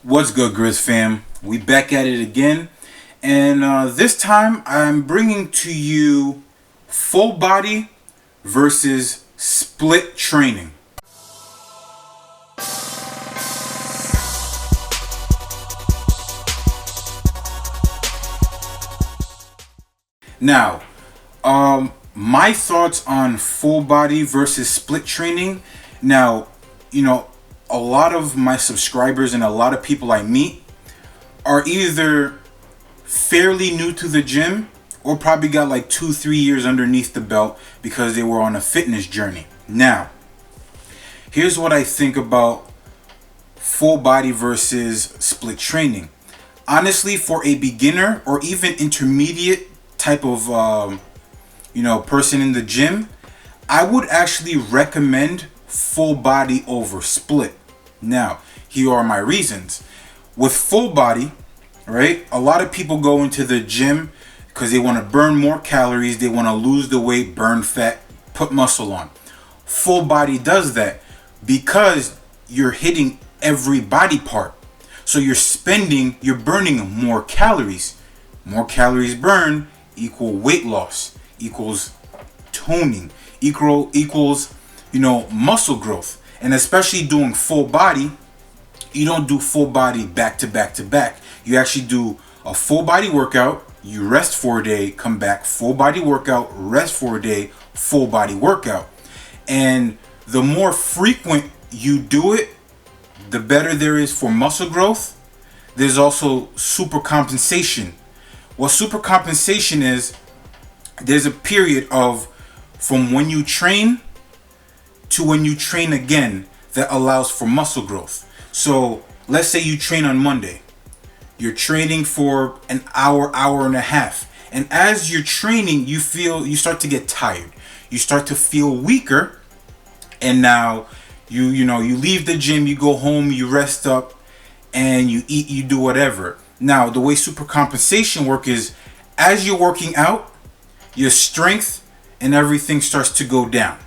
What's good, Grizz Fam? We back at it again, and this time I'm bringing to you full body versus split training. Now, my thoughts on full body versus split training. Now, you know, a lot of my subscribers and a lot of people I meet are either fairly new to the gym or probably got like 2-3 years underneath the belt because they were on a fitness journey. Now, here's what I think about full body versus split training. Honestly, for a beginner or even intermediate type of person in the gym, I would actually recommend full body over split. Now, here are my reasons. With full body, right, a lot of people go into the gym because they want to burn more calories, they want to lose the weight, burn fat, put muscle on. Full body does that because you're hitting every body part. So you're burning more calories. More calories burned equal weight loss, equals toning, equals muscle growth. And especially doing full body, you don't do full body back to back to back. You actually do a full body workout, you rest for a day, come back, full body workout, rest for a day, full body workout. And the more frequent you do it, the better there is for muscle growth. There's also supercompensation. What supercompensation is, there's a period of from when you train to when you train again that allows for muscle growth. So let's say you train on Monday. You're training for an hour, hour and a half. And as you're training, you start to get tired. You start to feel weaker. And now you leave the gym, you go home, you rest up, and you eat, you do whatever. Now, the way supercompensation work is as you're working out, your strength and everything starts to go down.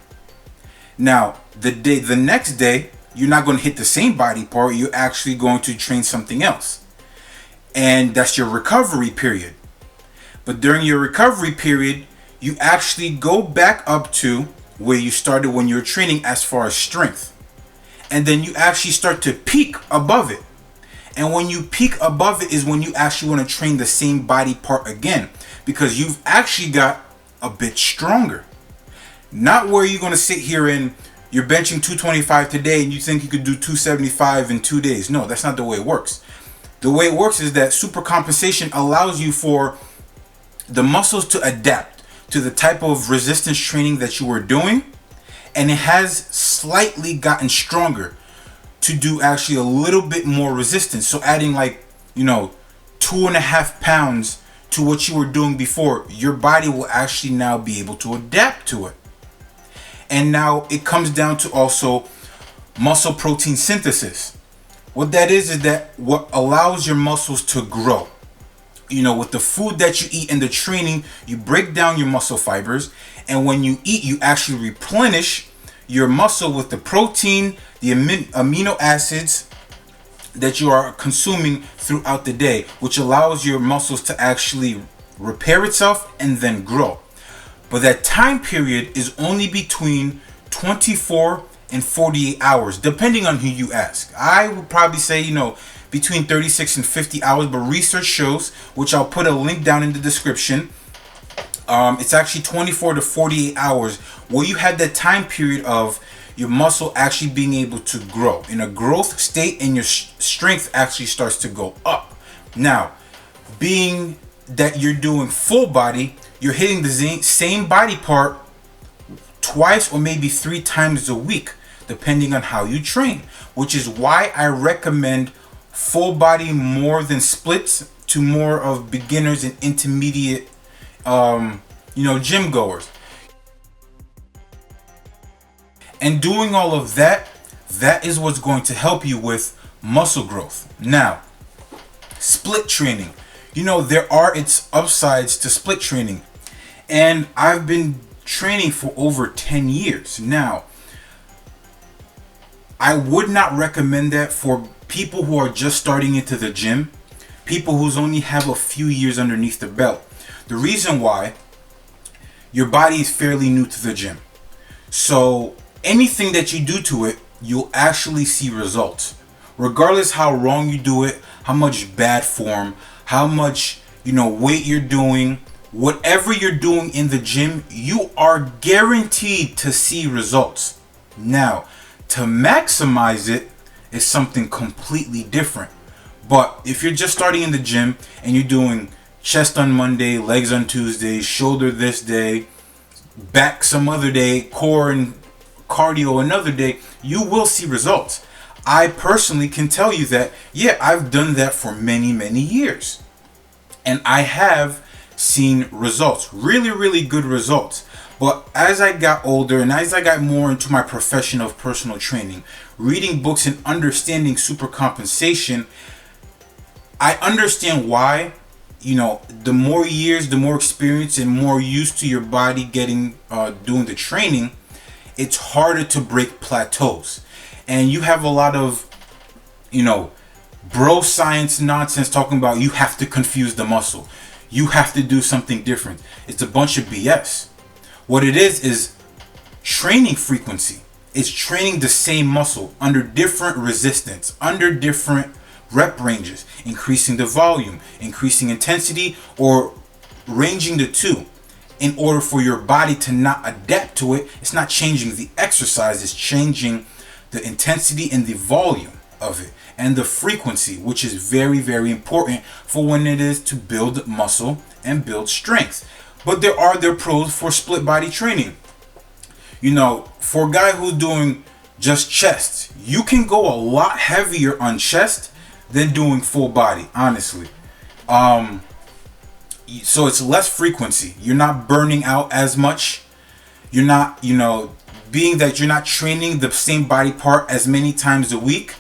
Now, the next day, you're not going to hit the same body part. You're actually going to train something else. And that's your recovery period. But during your recovery period, you actually go back up to where you started when you were training as far as strength. And then you actually start to peak above it. And when you peak above it is when you actually want to train the same body part again, because you've actually got a bit stronger. Not where you're going to sit here and you're benching 225 today and you think you could do 275 in 2 days. No, that's not the way it works. The way it works is that supercompensation allows you for the muscles to adapt to the type of resistance training that you were doing, and it has slightly gotten stronger to do actually a little bit more resistance. So adding 2.5 pounds to what you were doing before, your body will actually now be able to adapt to it. And now it comes down to also muscle protein synthesis. What that is that what allows your muscles to grow. With the food that you eat in the training, you break down your muscle fibers, and when you eat, you actually replenish your muscle with the protein, the amino acids that you are consuming throughout the day, which allows your muscles to actually repair itself and then grow. But that time period is only between 24 and 48 hours, depending on who you ask. I would probably say, between 36 and 50 hours, but research shows, which I'll put a link down in the description, it's actually 24 to 48 hours where you have that time period of your muscle actually being able to grow in a growth state, and your strength actually starts to go up. Now, being that you're doing full body, you're hitting the same body part twice or maybe 3 times a week, depending on how you train, which is why I recommend full body more than splits to more of beginners and intermediate gym goers. And doing all of that is what's going to help you with muscle growth. Now, split training. There are its upsides to split training. And I've been training for over 10 years. Now, I would not recommend that for people who are just starting into the gym, people who's only have a few years underneath the belt. The reason why, your body is fairly new to the gym. So anything that you do to it, you'll actually see results. Regardless how wrong you do it, how much bad form, how much, weight you're doing, whatever you're doing in the gym, you are guaranteed to see results. Now, to maximize it is something completely different. But if you're just starting in the gym and you're doing chest on Monday, legs on Tuesday, shoulder this day, back some other day, core and cardio another day, you will see results. I personally can tell you that, yeah, I've done that for many, many years. And I have seen results, really, really good results. But as I got older and as I got more into my profession of personal training, reading books and understanding supercompensation, I understand why, the more years, the more experience and more used to your body getting, doing the training, it's harder to break plateaus. And you have a lot of, bro science nonsense talking about you have to confuse the muscle. You have to do something different. It's a bunch of BS. What it is training frequency. It's training the same muscle under different resistance, under different rep ranges, increasing the volume, increasing intensity, or ranging the two. In order for your body to not adapt to it, it's not changing the exercise, it's changing the intensity and the volume of it, and the frequency, which is very, very important for when it is to build muscle and build strength. But there are their pros for split body training. For a guy who's doing just chest, you can go a lot heavier on chest than doing full body, honestly. So it's less frequency. You're not burning out as much. You're not, being that you're not training the same body part as many times a week,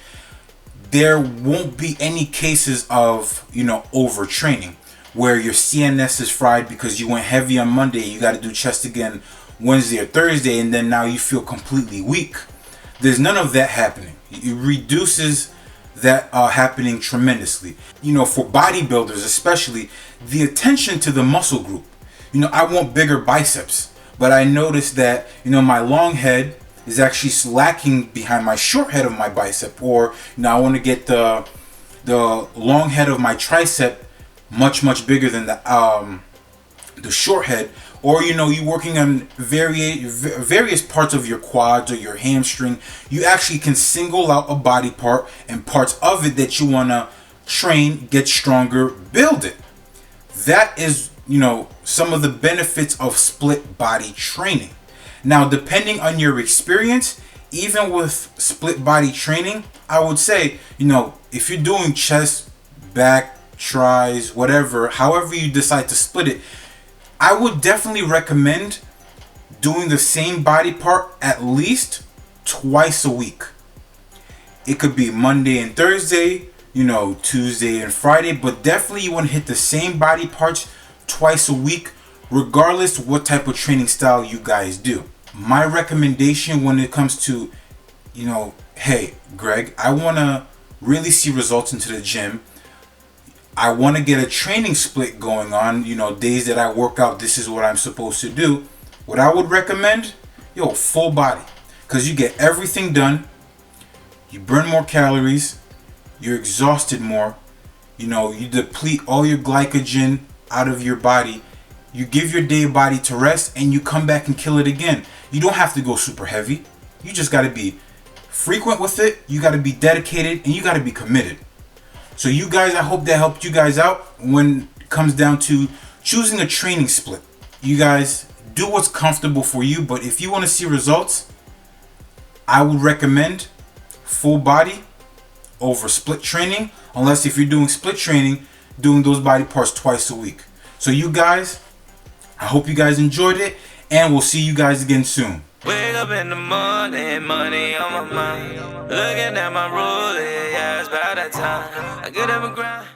there won't be any cases of, overtraining where your CNS is fried because you went heavy on Monday, you got to do chest again Wednesday or Thursday, and then now you feel completely weak. There's none of that happening. It reduces that happening tremendously. For bodybuilders especially, the attention to the muscle group. I want bigger biceps, but I noticed that, my long head is actually slacking behind my short head of my bicep, or I want to get the long head of my tricep much bigger than the short head, or you're working on various parts of your quads or your hamstring. You actually can single out a body part and parts of it that you want to train, get stronger, build it. That is, some of the benefits of split body training. Now, depending on your experience, even with split body training, I would say, if you're doing chest, back, tries, whatever, however you decide to split it, I would definitely recommend doing the same body part at least twice a week. It could be Monday and Thursday, Tuesday and Friday, but definitely you want to hit the same body parts twice a week, regardless of what type of training style you guys do. My recommendation when it comes to, hey, Greg, I want to really see results into the gym. I want to get a training split going on, days that I work out, this is what I'm supposed to do. What I would recommend, full body. Because you get everything done. You burn more calories. You're exhausted more. You deplete all your glycogen out of your body. You give your day body to rest and you come back and kill it again. You don't have to go super heavy. You just got to be frequent with it. You got to be dedicated and you got to be committed. So you guys, I hope that helped you guys out when it comes down to choosing a training split. You guys do what's comfortable for you, but if you want to see results, I would recommend full body over split training, unless if you're doing split training, doing those body parts twice a week. So you guys, I hope you guys enjoyed it, and we'll see you guys again soon. Wake up in the morning, money on my mind. Looking at my rollie, yeah, it's about that time. I get up and grind.